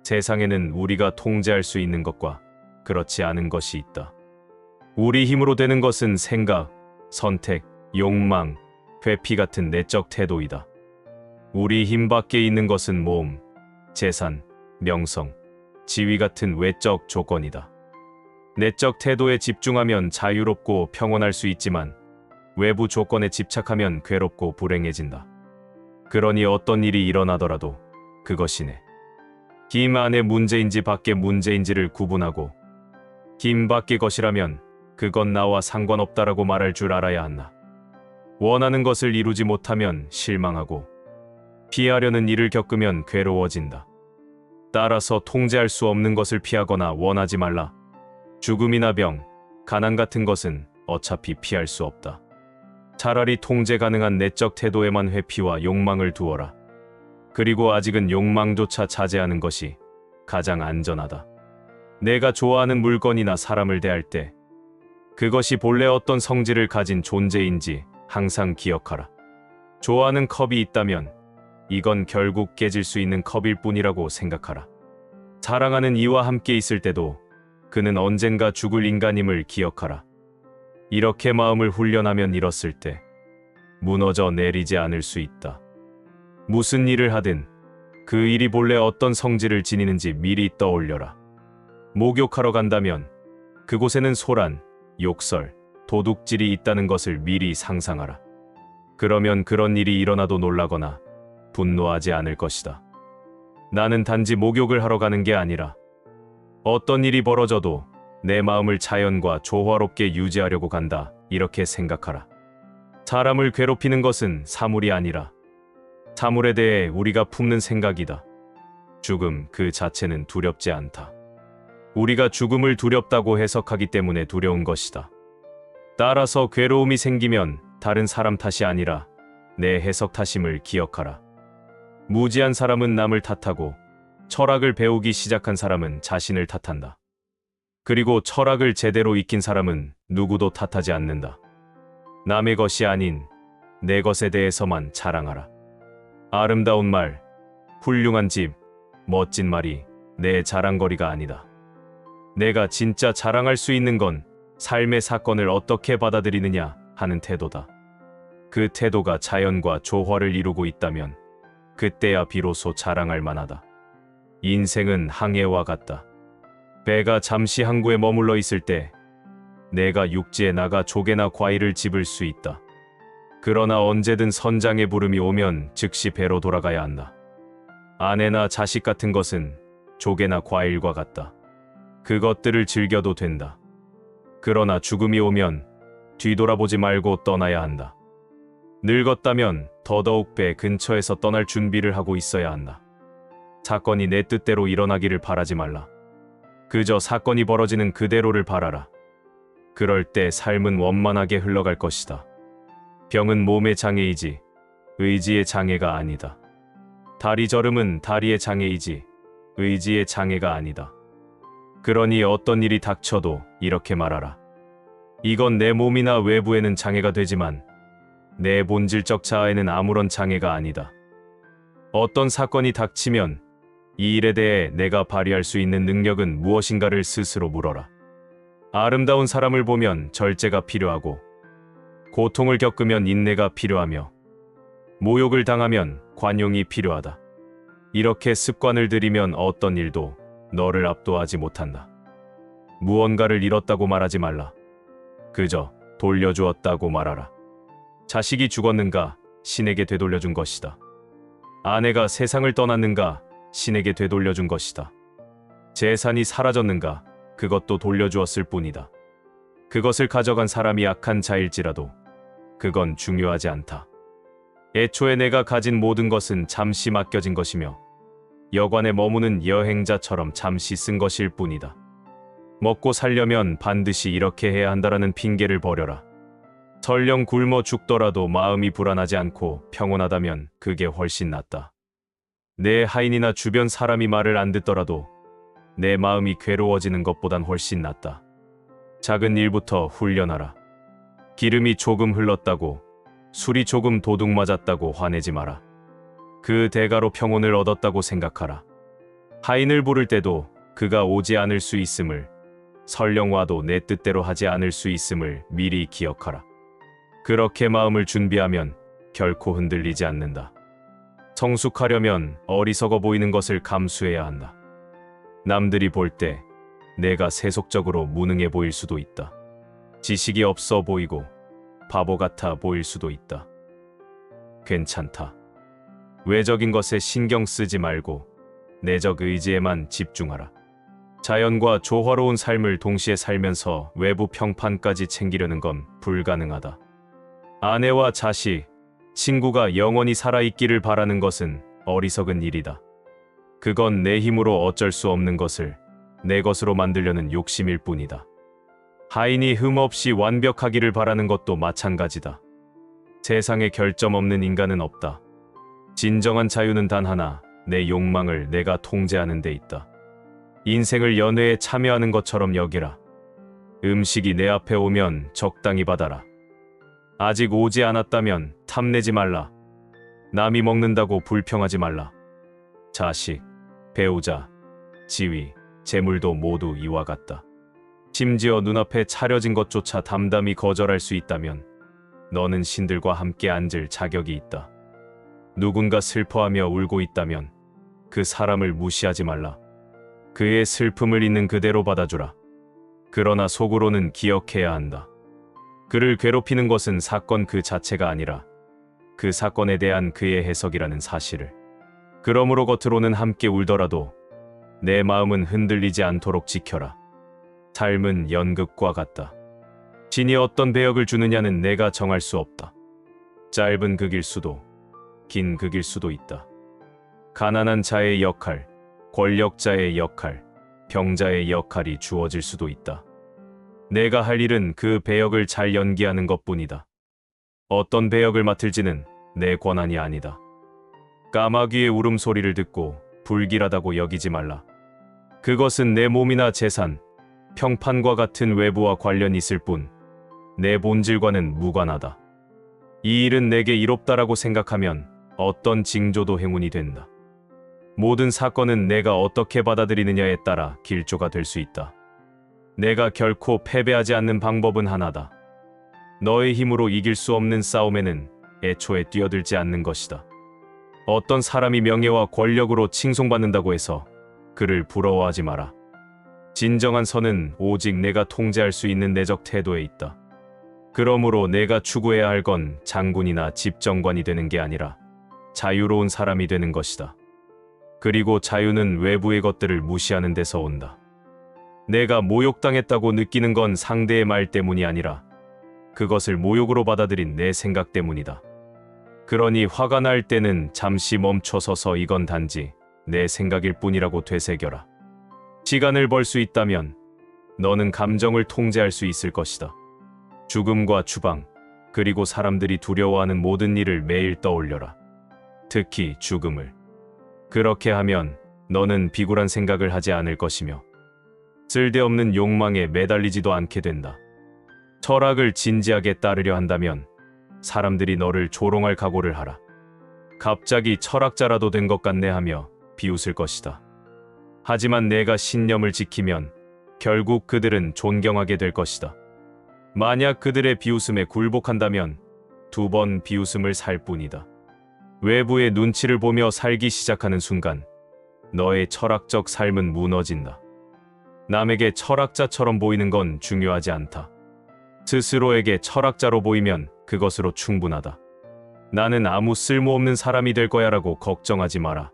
세상에는 우리가 통제할 수 있는 것과 그렇지 않은 것이 있다. 우리 힘으로 되는 것은 생각, 선택, 욕망, 회피 같은 내적 태도이다. 우리 힘 밖에 있는 것은 몸, 재산, 명성, 지위 같은 외적 조건이다. 내적 태도에 집중하면 자유롭고 평온할 수 있지만 외부 조건에 집착하면 괴롭고 불행해진다. 그러니 어떤 일이 일어나더라도 그것이 내 힘 안의 문제인지 밖의 문제인지를 구분하고 힘 밖의 것이라면 그건 나와 상관없다라고 말할 줄 알아야 한다. 원하는 것을 이루지 못하면 실망하고 피하려는 일을 겪으면 괴로워진다. 따라서 통제할 수 없는 것을 피하거나 원하지 말라. 죽음이나 병, 가난 같은 것은 어차피 피할 수 없다. 차라리 통제 가능한 내적 태도에만 회피와 욕망을 두어라. 그리고 아직은 욕망조차 자제하는 것이 가장 안전하다. 내가 좋아하는 물건이나 사람을 대할 때 그것이 본래 어떤 성질을 가진 존재인지 항상 기억하라. 좋아하는 컵이 있다면 이건 결국 깨질 수 있는 컵일 뿐이라고 생각하라. 사랑하는 이와 함께 있을 때도 그는 언젠가 죽을 인간임을 기억하라. 이렇게 마음을 훈련하면 잃었을 때 무너져 내리지 않을 수 있다. 무슨 일을 하든 그 일이 본래 어떤 성질을 지니는지 미리 떠올려라. 목욕하러 간다면 그곳에는 소란, 욕설, 도둑질이 있다는 것을 미리 상상하라. 그러면 그런 일이 일어나도 놀라거나 분노하지 않을 것이다. 나는 단지 목욕을 하러 가는 게 아니라 어떤 일이 벌어져도 내 마음을 자연과 조화롭게 유지하려고 간다. 이렇게 생각하라. 사람을 괴롭히는 것은 사물이 아니라 사물에 대해 우리가 품는 생각이다. 죽음 그 자체는 두렵지 않다. 우리가 죽음을 두렵다고 해석하기 때문에 두려운 것이다. 따라서 괴로움이 생기면 다른 사람 탓이 아니라 내 해석 탓임을 기억하라. 무지한 사람은 남을 탓하고 철학을 배우기 시작한 사람은 자신을 탓한다. 그리고 철학을 제대로 익힌 사람은 누구도 탓하지 않는다. 남의 것이 아닌 내 것에 대해서만 자랑하라. 아름다운 말, 훌륭한 집, 멋진 말이 내 자랑거리가 아니다. 내가 진짜 자랑할 수 있는 건 삶의 사건을 어떻게 받아들이느냐 하는 태도다. 그 태도가 자연과 조화를 이루고 있다면 그때야 비로소 자랑할 만하다. 인생은 항해와 같다. 배가 잠시 항구에 머물러 있을 때 내가 육지에 나가 조개나 과일을 집을 수 있다. 그러나 언제든 선장의 부름이 오면 즉시 배로 돌아가야 한다. 아내나 자식 같은 것은 조개나 과일과 같다. 그것들을 즐겨도 된다. 그러나 죽음이 오면 뒤돌아보지 말고 떠나야 한다. 늙었다면 더더욱 배 근처에서 떠날 준비를 하고 있어야 한다. 사건이 내 뜻대로 일어나기를 바라지 말라. 그저 사건이 벌어지는 그대로를 바라라. 그럴 때 삶은 원만하게 흘러갈 것이다. 병은 몸의 장애이지 의지의 장애가 아니다. 다리 저름은 다리의 장애이지 의지의 장애가 아니다. 그러니 어떤 일이 닥쳐도 이렇게 말하라. 이건 내 몸이나 외부에는 장애가 되지만 내 본질적 자아에는 아무런 장애가 아니다. 어떤 사건이 닥치면 이 일에 대해 내가 발휘할 수 있는 능력은 무엇인가를 스스로 물어라. 아름다운 사람을 보면 절제가 필요하고 고통을 겪으면 인내가 필요하며 모욕을 당하면 관용이 필요하다. 이렇게 습관을 들이면 어떤 일도 너를 압도하지 못한다. 무언가를 잃었다고 말하지 말라. 그저 돌려주었다고 말하라. 자식이 죽었는가? 신에게 되돌려준 것이다. 아내가 세상을 떠났는가? 신에게 되돌려준 것이다. 재산이 사라졌는가? 그것도 돌려주었을 뿐이다. 그것을 가져간 사람이 악한 자일지라도 그건 중요하지 않다. 애초에 내가 가진 모든 것은 잠시 맡겨진 것이며 여관에 머무는 여행자처럼 잠시 쓴 것일 뿐이다. 먹고 살려면 반드시 이렇게 해야 한다라는 핑계를 버려라. 설령 굶어 죽더라도 마음이 불안하지 않고 평온하다면 그게 훨씬 낫다. 내 하인이나 주변 사람이 말을 안 듣더라도 내 마음이 괴로워지는 것보단 훨씬 낫다. 작은 일부터 훈련하라. 기름이 조금 흘렀다고, 술이 조금 도둑 맞았다고 화내지 마라. 그 대가로 평온을 얻었다고 생각하라. 하인을 부를 때도 그가 오지 않을 수 있음을, 설령 와도 내 뜻대로 하지 않을 수 있음을 미리 기억하라. 그렇게 마음을 준비하면 결코 흔들리지 않는다. 성숙하려면 어리석어 보이는 것을 감수해야 한다. 남들이 볼 때 내가 세속적으로 무능해 보일 수도 있다. 지식이 없어 보이고 바보 같아 보일 수도 있다. 괜찮다. 외적인 것에 신경 쓰지 말고 내적 의지에만 집중하라. 자연과 조화로운 삶을 동시에 살면서 외부 평판까지 챙기려는 건 불가능하다. 아내와 자식, 친구가 영원히 살아있기를 바라는 것은 어리석은 일이다. 그건 내 힘으로 어쩔 수 없는 것을 내 것으로 만들려는 욕심일 뿐이다. 하인이 흠없이 완벽하기를 바라는 것도 마찬가지다. 세상에 결점 없는 인간은 없다. 진정한 자유는 단 하나, 내 욕망을 내가 통제하는 데 있다. 인생을 연회에 참여하는 것처럼 여기라. 음식이 내 앞에 오면 적당히 받아라. 아직 오지 않았다면 탐내지 말라. 남이 먹는다고 불평하지 말라. 자식, 배우자, 지위, 재물도 모두 이와 같다. 심지어 눈앞에 차려진 것조차 담담히 거절할 수 있다면 너는 신들과 함께 앉을 자격이 있다. 누군가 슬퍼하며 울고 있다면 그 사람을 무시하지 말라. 그의 슬픔을 있는 그대로 받아주라. 그러나 속으로는 기억해야 한다. 그를 괴롭히는 것은 사건 그 자체가 아니라 그 사건에 대한 그의 해석이라는 사실을. 그러므로 겉으로는 함께 울더라도 내 마음은 흔들리지 않도록 지켜라. 삶은 연극과 같다. 신이 어떤 배역을 주느냐는 내가 정할 수 없다. 짧은 극일 수도, 긴 극일 수도 있다. 가난한 자의 역할, 권력자의 역할, 병자의 역할이 주어질 수도 있다. 내가 할 일은 그 배역을 잘 연기하는 것뿐이다. 어떤 배역을 맡을지는 내 권한이 아니다. 까마귀의 울음소리를 듣고 불길하다고 여기지 말라. 그것은 내 몸이나 재산, 평판과 같은 외부와 관련이 있을 뿐 내 본질과는 무관하다. 이 일은 내게 이롭다라고 생각하면 어떤 징조도 행운이 된다. 모든 사건은 내가 어떻게 받아들이느냐에 따라 길조가 될 수 있다. 내가 결코 패배하지 않는 방법은 하나다. 너의 힘으로 이길 수 없는 싸움에는 애초에 뛰어들지 않는 것이다. 어떤 사람이 명예와 권력으로 칭송받는다고 해서 그를 부러워하지 마라. 진정한 선은 오직 내가 통제할 수 있는 내적 태도에 있다. 그러므로 내가 추구해야 할 건 장군이나 집정관이 되는 게 아니라 자유로운 사람이 되는 것이다. 그리고 자유는 외부의 것들을 무시하는 데서 온다. 내가 모욕당했다고 느끼는 건 상대의 말 때문이 아니라 그것을 모욕으로 받아들인 내 생각 때문이다. 그러니 화가 날 때는 잠시 멈춰서서 이건 단지 내 생각일 뿐이라고 되새겨라. 시간을 벌 수 있다면 너는 감정을 통제할 수 있을 것이다. 죽음과 추방, 그리고 사람들이 두려워하는 모든 일을 매일 떠올려라. 특히 죽음을. 그렇게 하면 너는 비굴한 생각을 하지 않을 것이며 쓸데없는 욕망에 매달리지도 않게 된다. 철학을 진지하게 따르려 한다면 사람들이 너를 조롱할 각오를 하라. 갑자기 철학자라도 된 것 같네 하며 비웃을 것이다. 하지만 내가 신념을 지키면 결국 그들은 존경하게 될 것이다. 만약 그들의 비웃음에 굴복한다면 2번 비웃음을 살 뿐이다. 외부의 눈치를 보며 살기 시작하는 순간 너의 철학적 삶은 무너진다. 남에게 철학자처럼 보이는 건 중요하지 않다. 스스로에게 철학자로 보이면 그것으로 충분하다. 나는 아무 쓸모없는 사람이 될 거야라고 걱정하지 마라.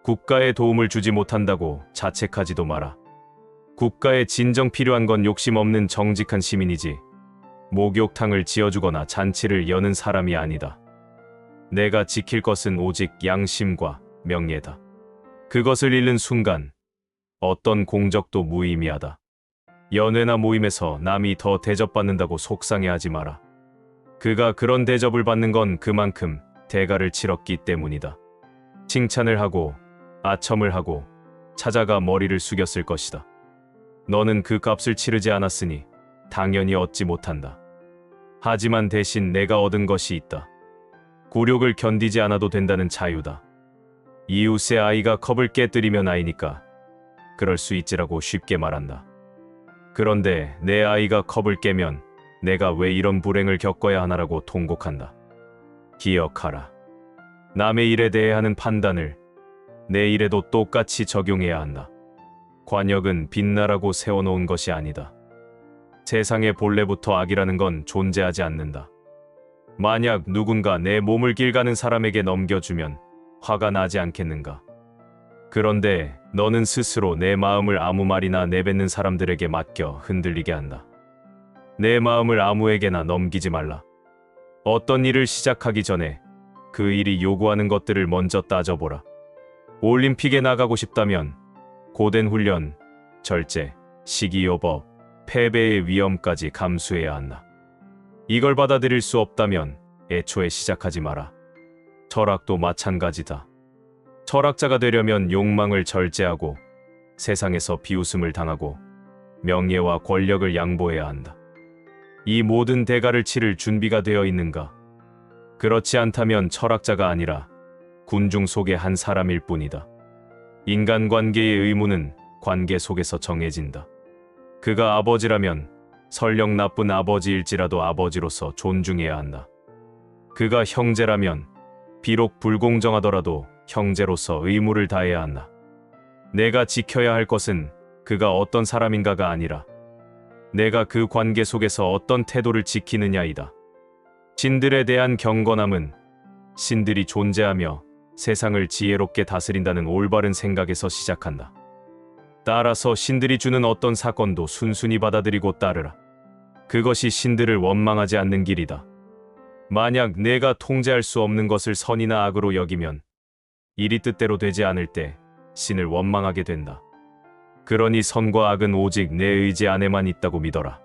국가에 도움을 주지 못한다고 자책하지도 마라. 국가에 진정 필요한 건 욕심 없는 정직한 시민이지 목욕탕을 지어주거나 잔치를 여는 사람이 아니다. 내가 지킬 것은 오직 양심과 명예다. 그것을 잃는 순간 어떤 공적도 무의미하다. 연회나 모임에서 남이 더 대접받는다고 속상해하지 마라. 그가 그런 대접을 받는 건 그만큼 대가를 치렀기 때문이다. 칭찬을 하고 아첨을 하고 찾아가 머리를 숙였을 것이다. 너는 그 값을 치르지 않았으니 당연히 얻지 못한다. 하지만 대신 내가 얻은 것이 있다. 굴욕을 견디지 않아도 된다는 자유다. 이웃의 아이가 컵을 깨뜨리면 아이니까 그럴 수 있지라고 쉽게 말한다. 그런데 내 아이가 컵을 깨면 내가 왜 이런 불행을 겪어야 하나라고 통곡한다. 기억하라. 남의 일에 대해 하는 판단을 내 일에도 똑같이 적용해야 한다. 관역은 빛나라고 세워놓은 것이 아니다. 세상의 본래부터 악이라는 건 존재하지 않는다. 만약 누군가 내 몸을 길가는 사람에게 넘겨주면 화가 나지 않겠는가? 그런데 너는 스스로 내 마음을 아무 말이나 내뱉는 사람들에게 맡겨 흔들리게 한다. 내 마음을 아무에게나 넘기지 말라. 어떤 일을 시작하기 전에 그 일이 요구하는 것들을 먼저 따져보라. 올림픽에 나가고 싶다면 고된 훈련, 절제, 식이요법, 패배의 위험까지 감수해야 한다. 이걸 받아들일 수 없다면 애초에 시작하지 마라. 철학도 마찬가지다. 철학자가 되려면 욕망을 절제하고 세상에서 비웃음을 당하고 명예와 권력을 양보해야 한다. 이 모든 대가를 치를 준비가 되어 있는가? 그렇지 않다면 철학자가 아니라 군중 속의 한 사람일 뿐이다. 인간관계의 의무는 관계 속에서 정해진다. 그가 아버지라면 설령 나쁜 아버지일지라도 아버지로서 존중해야 한다. 그가 형제라면 비록 불공정하더라도 형제로서 의무를 다해야 한다. 내가 지켜야 할 것은 그가 어떤 사람인가가 아니라 내가 그 관계 속에서 어떤 태도를 지키느냐이다. 신들에 대한 경건함은 신들이 존재하며 세상을 지혜롭게 다스린다는 올바른 생각에서 시작한다. 따라서 신들이 주는 어떤 사건도 순순히 받아들이고 따르라. 그것이 신들을 원망하지 않는 길이다. 만약 내가 통제할 수 없는 것을 선이나 악으로 여기면 일이 뜻대로 되지 않을 때 신을 원망하게 된다. 그러니 선과 악은 오직 내 의지 안에만 있다고 믿어라.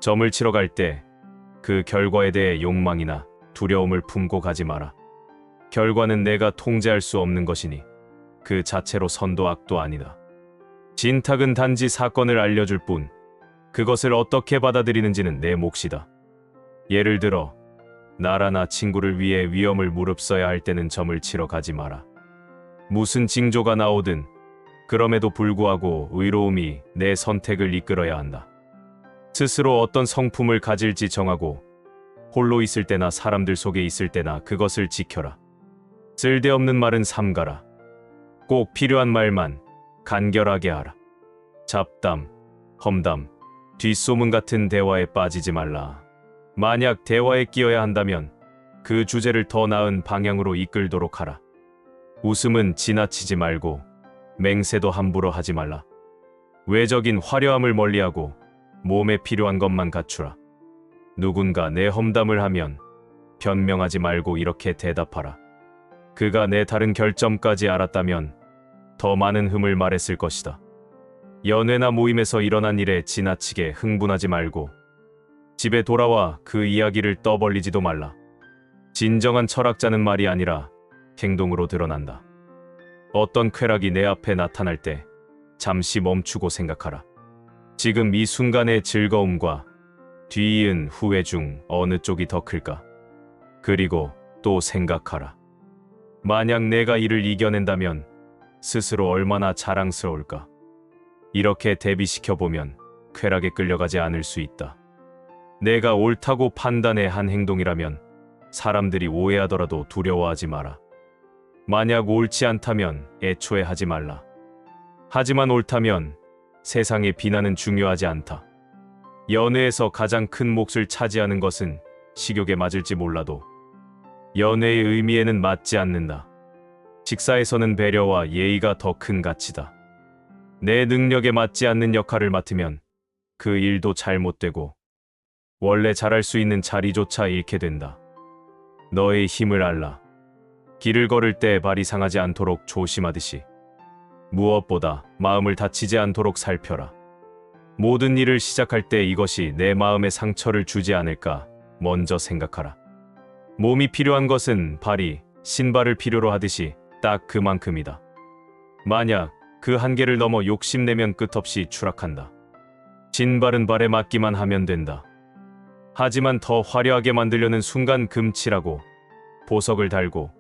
점을 치러 갈 때 그 결과에 대해 욕망이나 두려움을 품고 가지 마라. 결과는 내가 통제할 수 없는 것이니 그 자체로 선도 악도 아니다. 진탁은 단지 사건을 알려줄 뿐 그것을 어떻게 받아들이는지는 내 몫이다. 예를 들어 나라나 친구를 위해 위험을 무릅써야 할 때는 점을 치러 가지 마라. 무슨 징조가 나오든 그럼에도 불구하고 의로움이 내 선택을 이끌어야 한다. 스스로 어떤 성품을 가질지 정하고 홀로 있을 때나 사람들 속에 있을 때나 그것을 지켜라. 쓸데없는 말은 삼가라. 꼭 필요한 말만 간결하게 하라. 잡담, 험담, 뒷소문 같은 대화에 빠지지 말라. 만약 대화에 끼어야 한다면 그 주제를 더 나은 방향으로 이끌도록 하라. 웃음은 지나치지 말고 맹세도 함부로 하지 말라. 외적인 화려함을 멀리하고 몸에 필요한 것만 갖추라. 누군가 내 험담을 하면 변명하지 말고 이렇게 대답하라. 그가 내 다른 결점까지 알았다면 더 많은 흠을 말했을 것이다. 연회나 모임에서 일어난 일에 지나치게 흥분하지 말고 집에 돌아와 그 이야기를 떠벌리지도 말라. 진정한 철학자는 말이 아니라 행동으로 드러난다. 어떤 쾌락이 내 앞에 나타날 때 잠시 멈추고 생각하라. 지금 이 순간의 즐거움과 뒤이은 후회 중 어느 쪽이 더 클까? 그리고 또 생각하라. 만약 내가 이를 이겨낸다면 스스로 얼마나 자랑스러울까? 이렇게 대비시켜보면 쾌락에 끌려가지 않을 수 있다. 내가 옳다고 판단해 한 행동이라면 사람들이 오해하더라도 두려워하지 마라. 만약 옳지 않다면 애초에 하지 말라. 하지만 옳다면 세상의 비난은 중요하지 않다. 연애에서 가장 큰 몫을 차지하는 것은 식욕에 맞을지 몰라도 연애의 의미에는 맞지 않는다. 직사에서는 배려와 예의가 더 큰 가치다. 내 능력에 맞지 않는 역할을 맡으면 그 일도 잘못되고 원래 잘할 수 있는 자리조차 잃게 된다. 너의 힘을 알라. 길을 걸을 때 발이 상하지 않도록 조심하듯이 무엇보다 마음을 다치지 않도록 살펴라. 모든 일을 시작할 때 이것이 내 마음에 상처를 주지 않을까 먼저 생각하라. 몸이 필요한 것은 발이 신발을 필요로 하듯이 딱 그만큼이다. 만약 그 한계를 넘어 욕심내면 끝없이 추락한다. 신발은 발에 맞기만 하면 된다. 하지만 더 화려하게 만들려는 순간 금칠하고 보석을 달고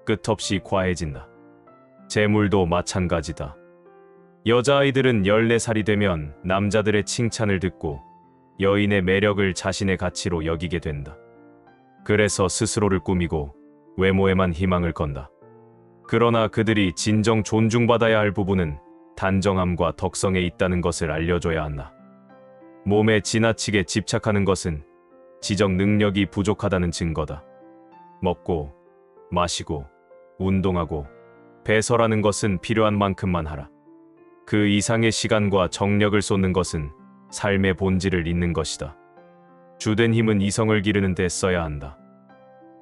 끝없이 과해진다. 재물도 마찬가지다. 여자아이들은 14살이 되면 남자들의 칭찬을 듣고 여인의 매력을 자신의 가치로 여기게 된다. 그래서 스스로를 꾸미고 외모에만 희망을 건다. 그러나 그들이 진정 존중받아야 할 부분은 단정함과 덕성에 있다는 것을 알려줘야 한다. 몸에 지나치게 집착하는 것은 지적 능력이 부족하다는 증거다. 먹고, 마시고, 운동하고, 배설하는 것은 필요한 만큼만 하라. 그 이상의 시간과 정력을 쏟는 것은 삶의 본질을 잊는 것이다. 주된 힘은 이성을 기르는 데 써야 한다.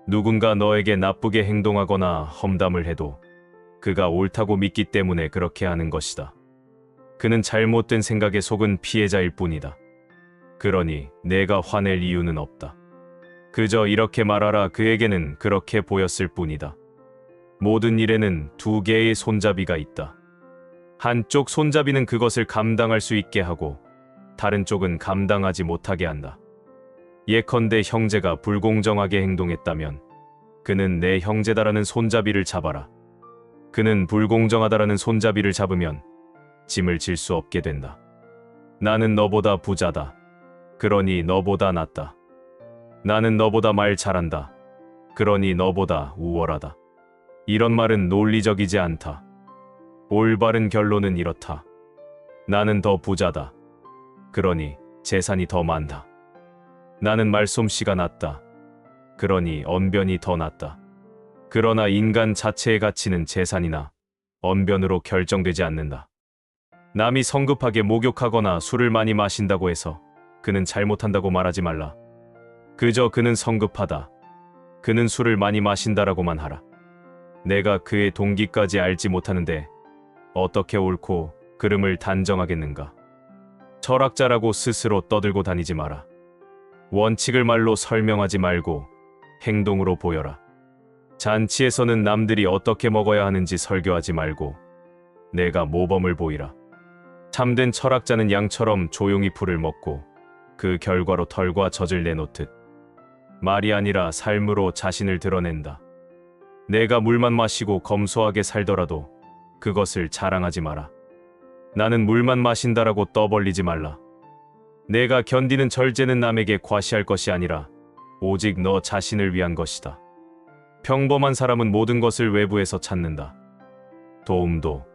누군가 너에게 나쁘게 행동하거나 험담을 해도 그가 옳다고 믿기 때문에 그렇게 하는 것이다. 그는 잘못된 생각에 속은 피해자일 뿐이다. 그러니 내가 화낼 이유는 없다. 그저 이렇게 말하라. 그에게는 그렇게 보였을 뿐이다. 모든 일에는 두 개의 손잡이가 있다. 한쪽 손잡이는 그것을 감당할 수 있게 하고 다른 쪽은 감당하지 못하게 한다. 예컨대 형제가 불공정하게 행동했다면 그는 내 형제다라는 손잡이를 잡아라. 그는 불공정하다라는 손잡이를 잡으면 짐을 질 수 없게 된다. 나는 너보다 부자다. 그러니 너보다 낫다. 나는 너보다 말 잘한다. 그러니 너보다 우월하다. 이런 말은 논리적이지 않다. 올바른 결론은 이렇다. 나는 더 부자다. 그러니 재산이 더 많다. 나는 말솜씨가 낫다. 그러니 언변이 더 낫다. 그러나 인간 자체의 가치는 재산이나 언변으로 결정되지 않는다. 남이 성급하게 목욕하거나 술을 많이 마신다고 해서 그는 잘못한다고 말하지 말라. 그저 그는 성급하다. 그는 술을 많이 마신다라고만 하라. 내가 그의 동기까지 알지 못하는데 어떻게 옳고 그름을 단정하겠는가. 철학자라고 스스로 떠들고 다니지 마라. 원칙을 말로 설명하지 말고 행동으로 보여라. 잔치에서는 남들이 어떻게 먹어야 하는지 설교하지 말고 내가 모범을 보이라. 참된 철학자는 양처럼 조용히 풀을 먹고 그 결과로 털과 젖을 내놓듯 말이 아니라 삶으로 자신을 드러낸다. 내가 물만 마시고 검소하게 살더라도 그것을 자랑하지 마라. 나는 물만 마신다라고 떠벌리지 말라. 내가 견디는 절제는 남에게 과시할 것이 아니라 오직 너 자신을 위한 것이다. 평범한 사람은 모든 것을 외부에서 찾는다. 도움도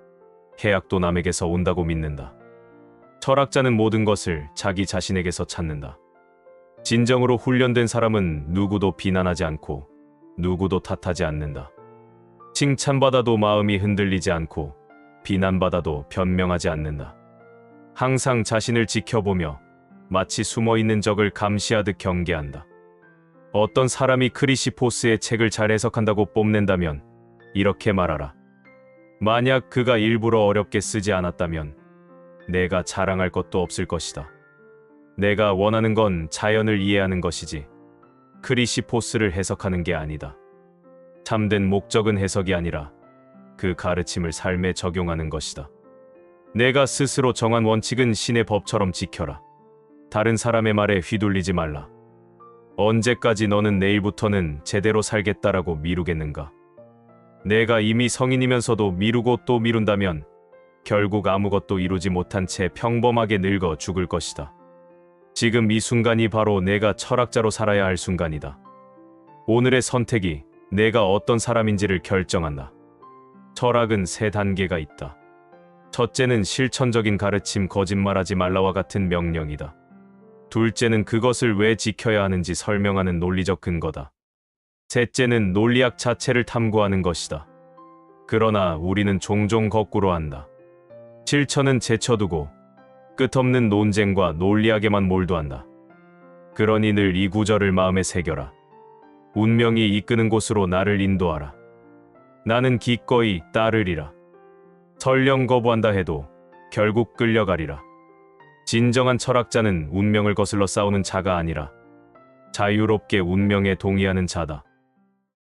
해악도 남에게서 온다고 믿는다. 철학자는 모든 것을 자기 자신에게서 찾는다. 진정으로 훈련된 사람은 누구도 비난하지 않고 누구도 탓하지 않는다. 칭찬받아도 마음이 흔들리지 않고 비난받아도 변명하지 않는다. 항상 자신을 지켜보며 마치 숨어있는 적을 감시하듯 경계한다. 어떤 사람이 크리시포스의 책을 잘 해석한다고 뽐낸다면 이렇게 말하라. 만약 그가 일부러 어렵게 쓰지 않았다면 내가 자랑할 것도 없을 것이다. 내가 원하는 건 자연을 이해하는 것이지 크리시포스를 해석하는 게 아니다. 참된 목적은 해석이 아니라 그 가르침을 삶에 적용하는 것이다. 내가 스스로 정한 원칙은 신의 법처럼 지켜라. 다른 사람의 말에 휘둘리지 말라. 언제까지 너는 내일부터는 제대로 살겠다라고 미루겠는가? 내가 이미 성인이면서도 미루고 또 미룬다면 결국 아무것도 이루지 못한 채 평범하게 늙어 죽을 것이다. 지금 이 순간이 바로 내가 철학자로 살아야 할 순간이다. 오늘의 선택이 내가 어떤 사람인지를 결정한다. 철학은 3단계가 있다. 첫째는 실천적인 가르침, 거짓말하지 말라와 같은 명령이다. 둘째는 그것을 왜 지켜야 하는지 설명하는 논리적 근거다. 셋째는 논리학 자체를 탐구하는 것이다. 그러나 우리는 종종 거꾸로 한다. 실천은 제쳐두고 끝없는 논쟁과 논리학에만 몰두한다. 그러니 늘 이 구절을 마음에 새겨라. 운명이 이끄는 곳으로 나를 인도하라. 나는 기꺼이 따르리라. 설령 거부한다 해도 결국 끌려가리라. 진정한 철학자는 운명을 거슬러 싸우는 자가 아니라 자유롭게 운명에 동의하는 자다.